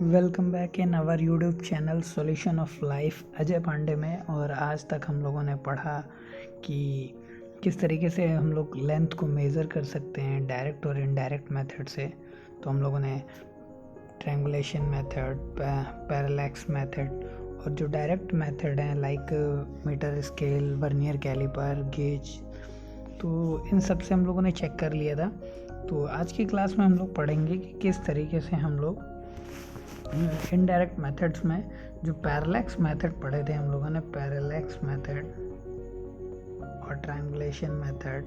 Welcome back in our YouTube channel solution of life Ajay Pandey में। और आज तक हम लोगों ने पढ़ा कि किस तरीके से हम लोग लेंथ को मेज़र कर सकते हैं डायरेक्ट और इनडायरेक्ट मेथड से। तो हम लोगों ने ट्रायंगुलेशन मेथड, पैरेलैक्स मेथड और जो डायरेक्ट मेथड हैं like metre scale, vernier calliper, gauge, तो इन सब से हम लोगों ने चेक कर लिया था। तो आज की क्लास में हम लोग पढ़ेंगे कि किस तरीके से हम लोग इनडायरेक्ट मेथड्स में जो पैरेलैक्स मेथड पढ़े थे हम लोगों ने, पैरेलैक्स मेथड और ट्रायंगुलेशन मेथड,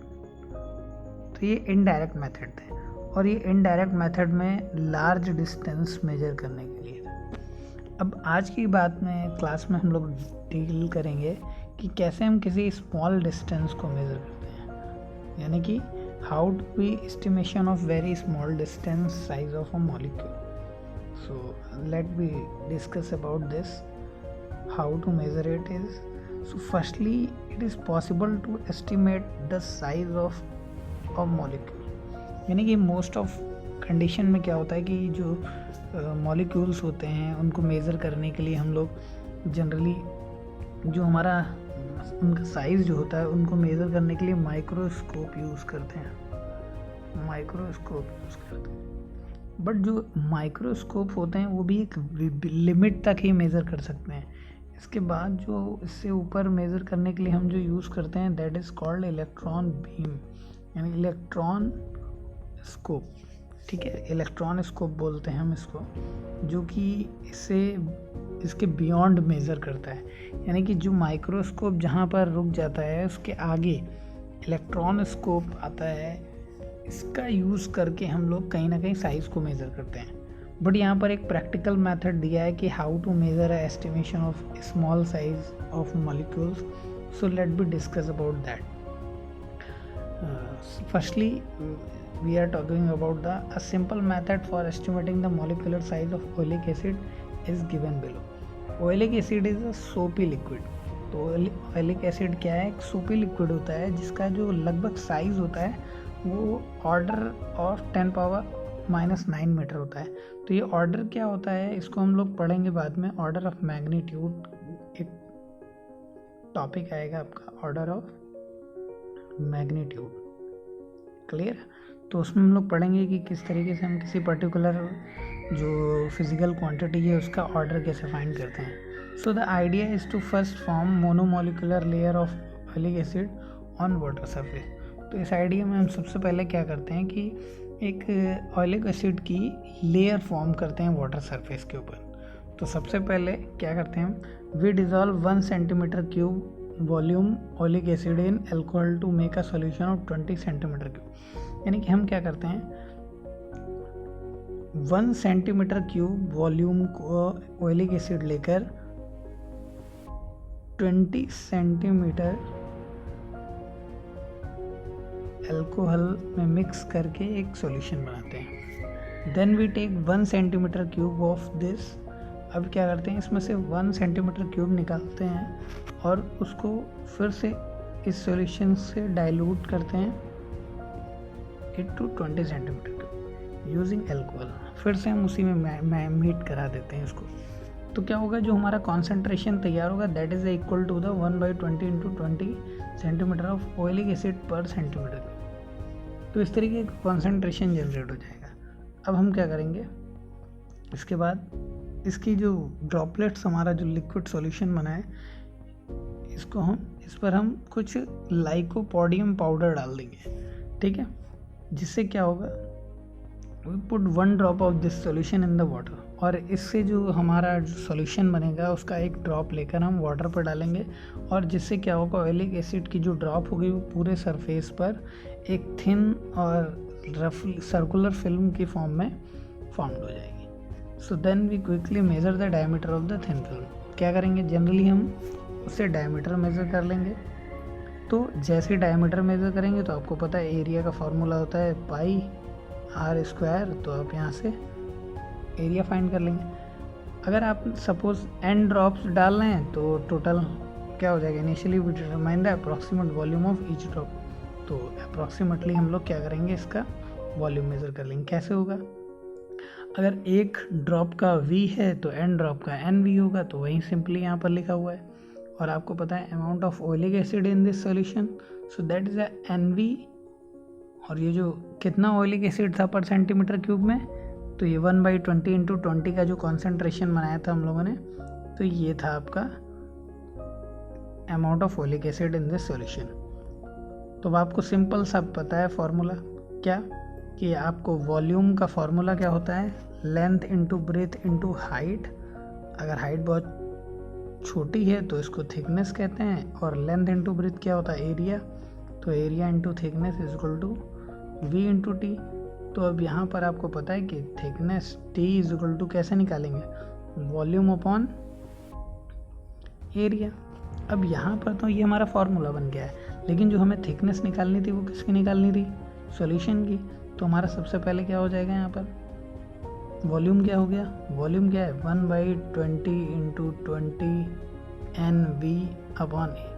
तो ये इनडायरेक्ट मेथड थे। और ये इनडायरेक्ट मेथड में लार्ज डिस्टेंस मेजर करने के लिए था। अब आज की बात में क्लास में हम लोग डील करेंगे कि कैसे हम किसी स्मॉल डिस्टेंस को मेजर करते हैं, यानी कि how to be estimation of very small distance size of a molecule. So let me discuss about this, how to measure it is. So firstly, it is possible to estimate the size of a molecule. यानी कि most of condition में क्या होता है कि जो molecules होते हैं उनको मेज़र करने के लिए हम लोग जनरली जो हमारा उनका साइज़ जो होता है उनको मेज़र करने के लिए माइक्रोस्कोप यूज़ करते हैं, बट जो माइक्रोस्कोप होते हैं वो भी एक लिमिट तक ही मेज़र कर सकते हैं। इसके बाद जो इससे ऊपर मेज़र करने के लिए हम जो यूज़ करते हैं that is called electron beam, यानी इलेक्ट्रॉन स्कोप। ठीक है, इलेक्ट्रॉन स्कोप बोलते हैं हम इसको, जो कि इसके बियॉन्ड मेज़र करता है। यानी कि जो माइक्रोस्कोप जहाँ पर रुक जाता है उसके आगे इलेक्ट्रॉन स्कोप आता है। इसका यूज़ करके हम लोग कहीं ना कहीं साइज़ को मेज़र करते हैं। बट यहाँ पर एक प्रैक्टिकल मेथड दिया है कि how to measure a estimation of small size of molecules. So let be discuss about that. Firstly we are talking about a simple method for estimating the molecular size of oleic acid is given below. Oleic acid is a soapy liquid. तो oleic acid क्या है? एक soapy liquid होता है जिसका जो लगभग size होता है वो ऑर्डर ऑफ 10⁻⁹ मीटर होता है। तो ये ऑर्डर क्या होता है इसको हम लोग पढ़ेंगे बाद में। ऑर्डर ऑफ मैग्नीट्यूड एक टॉपिक आएगा आपका, ऑर्डर ऑफ मैग्नीट्यूड, क्लियर। तो उसमें हम लोग पढ़ेंगे कि किस तरीके से हम किसी पर्टिकुलर जो फिजिकल क्वांटिटी है उसका ऑर्डर कैसे फाइंड करते हैं। So the idea is to first form monomolecular layer of oleic acid on water surface. तो इस आइडिया में हम सबसे पहले क्या करते हैं कि एक ऑयलिक एसिड की लेयर फॉर्म करते हैं वाटर सरफेस के ऊपर। तो सबसे पहले क्या करते हैं हम, we dissolve 1 centimetre cube volume oleic acid in alcohol to make a solution of 20 centimetre cube. यानी कि हम क्या करते हैं 1 सेंटीमीटर क्यूब वॉल्यूम को ऑयलिक एसिड लेकर 20 सेंटीमीटर अल्कोहल में मिक्स करके एक सॉल्यूशन बनाते हैं। Then we take 1 centimetre cube of this. अब क्या करते हैं इसमें से 1 सेंटीमीटर क्यूब निकालते हैं और उसको फिर से इस सॉल्यूशन से डाइल्यूट करते हैं to 20 centimetre cube using alcohol. फिर से हम उसी में मीट करा देते हैं इसको। तो क्या होगा, जो हमारा कॉन्सेंट्रेशन तैयार होगा that is equal to the 1/20 into 20 centimetre of oleic acid per centimetre. तो इस तरीके का कॉन्सेंट्रेशन जनरेट हो जाएगा। अब हम क्या करेंगे, इसके बाद इसकी जो ड्रॉपलेट्स हमारा जो लिक्विड सॉल्यूशन बना है इस पर हम कुछ लाइकोपोडियम पाउडर डाल देंगे। ठीक है, जिससे क्या होगा, we put 1 drop of this solution in the water. और इससे जो हमारा जो सॉल्यूशन बनेगा उसका एक ड्रॉप लेकर हम वाटर पर डालेंगे और जिससे क्या होगा, ऑयलिक एसिड की जो ड्रॉप होगी वो पूरे सरफेस पर एक थिन और रफ सर्कुलर फिल्म की फॉर्म में फॉर्म्ड हो जाएगी। So then we quickly measure the diameter of the thin film. क्या करेंगे, जनरली हम उससे डायमीटर मेज़र कर लेंगे। तो जैसे डायमीटर मेज़र करेंगे तो आपको पता है एरिया का फार्मूला होता है πr²। तो आप यहाँ से एरिया फाइंड कर लेंगे। अगर आप सपोज n ड्रॉप्स डाल रहे हैं तो टोटल क्या हो जाएगा, initially we determine the approximate volume of each drop. तो अप्रॉक्सीमेटली हम लोग क्या करेंगे, इसका वॉल्यूम मेज़र कर लेंगे। कैसे होगा, अगर एक ड्रॉप का v है तो n ड्रॉप का nv होगा, तो वही सिंपली यहाँ पर लिखा हुआ है। और आपको पता है amount of oleic acid in this solution, so that is nv। और ये जो कितना ओलिक एसिड था पर सेंटीमीटर क्यूब में, तो ये 1/20 इंटू 20 का जो कॉन्सेंट्रेशन बनाया था हम लोगों ने, तो ये था आपका amount of oleic acid in this solution. तो अब आपको सिंपल सा पता है फॉर्मूला क्या, कि आपको वॉल्यूम का फॉर्मूला क्या होता है, length into breadth into height. अगर हाइट बहुत छोटी है तो इसको थिकनेस कहते हैं, और लेंथ इंटू ब्रेथ क्या होता है, एरिया। तो area into thickness is equal to v into T. तो अब यहाँ पर आपको पता है कि thickness t is equal to कैसे निकालेंगे, वॉल्यूम अपॉन एरिया। अब यहाँ पर तो ये हमारा फॉर्मूला बन गया है, लेकिन जो हमें थिकनेस निकालनी थी वो किसकी निकालनी थी, सॉल्यूशन की। तो हमारा सबसे पहले क्या हो जाएगा यहाँ पर, वॉल्यूम क्या हो गया, वॉल्यूम क्या है 1/20 into 20 NV upon A.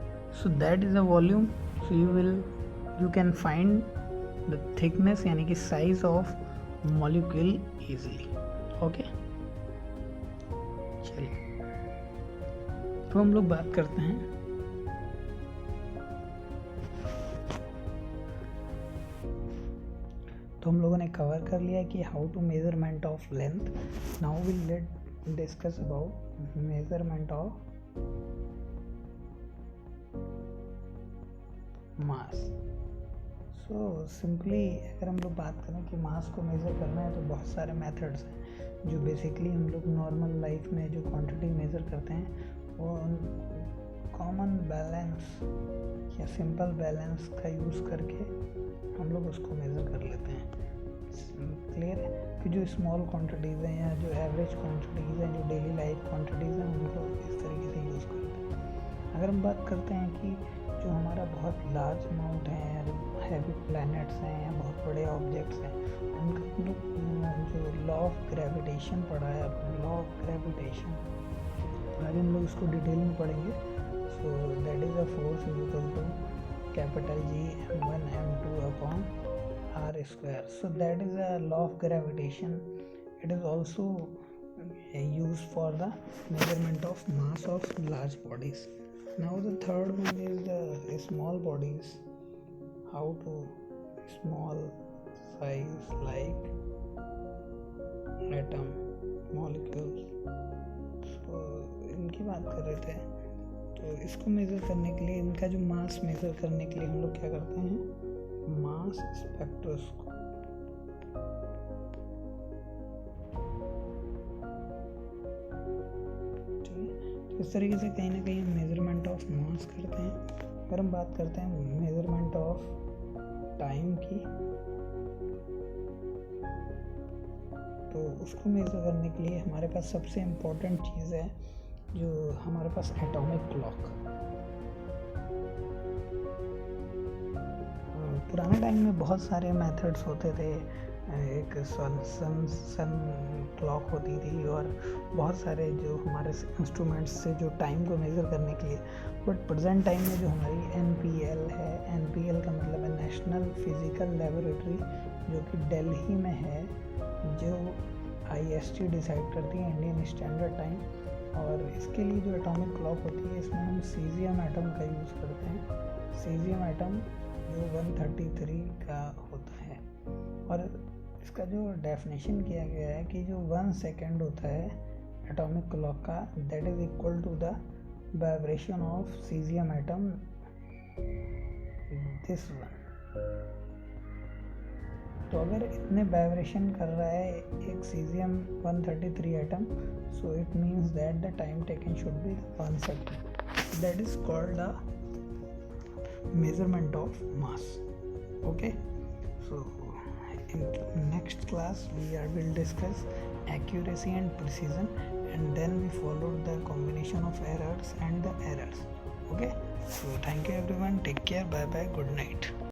So that is a volume. So you can find the thickness यानी कि size of molecule easily. Okay, चलिए तो हम लोग बात करते हैं तो हम लोगों ने कवर कर लिया कि how to measurement of length. Now will let discuss about measurement of mass. So simply अगर हम लोग बात करें कि मास को मेज़र करना है, तो बहुत सारे मेथड्स हैं जो बेसिकली हम लोग नॉर्मल लाइफ में जो क्वांटिटी मेज़र करते हैं वो कॉमन बैलेंस या सिंपल बैलेंस का यूज़ करके हम लोग उसको मेज़र कर लेते हैं। क्लियर है कि जो स्मॉल क्वांटिटीज़ हैं या जो एवरेज क्वांटिटीज़ हैं, जो डेली लाइफ क्वांटिटीज़ हैं, उनको इस तरीके से यूज़ करते हैं। अगर हम बात करते हैं कि जो हमारा बहुत लार्ज अमाउंट है या हैवी प्लैनेट्स हैं या बहुत बड़े ऑब्जेक्ट्स हैं, उनका हम लोग जो लॉ ऑफ ग्रेविटेशन पढ़ा है, लॉ ऑफ ग्रेविटेशन, अगर हम लोग इसको डिटेल में पढ़ेंगे, so that is a force is equal to capital G m1 m2 upon r square. So that is a law of gravitation. It is also used for the measurement of mass of large bodies. Now the third one is the small bodies. How to small size like atom, molecules. So इनकी बात कर रहे थे। तो इसको measure करने के लिए, इनका जो मास मेज़र करने के लिए हम लोग क्या करते हैं, मास स्पेक्ट्रोस्कोप। तो इस तरीके से कहीं ना कहीं हम मेजरमेंट ऑफ मास करते हैं। अगर हम बात करते हैं मेजरमेंट ऑफ टाइम की, तो उसको मेजर करने के लिए हमारे पास सबसे इम्पोर्टेंट चीज़ है जो हमारे पास एटॉमिक क्लॉक। पुराने टाइम में बहुत सारे मेथड्स होते थे, एक सन क्लॉक होती थी और बहुत सारे जो हमारे इंस्ट्रूमेंट्स से जो टाइम को मेज़र करने के लिए। बट प्रेजेंट टाइम में जो हमारी NPL है, NPL का मतलब है नेशनल फिज़िकल लेबोरेटरी, जो कि दिल्ली में है, जो IST डिसाइड करती है, इंडियन स्टैंडर्ड टाइम। और इसके लिए जो एटॉमिक क्लॉक होती है, इसमें हम सीजियम एटम का यूज़ करते हैं। सीजियम एटम जो 133 का होता है, और इसका जो डेफिनेशन किया गया है कि जो 1 सेकेंड होता है एटॉमिक क्लॉक का, that is equal to the vibration of caesium atom, this one. तो अगर इतने वाइब्रेशन कर रहा है एक caesium 133 atom, so it means that the time taken should be 1 second. That is called the measurement of mass. Okay, so in next class will discuss accuracy and precision, and then we followed the combination of errors and the errors. Okay, so thank you everyone, take care, bye bye, good night.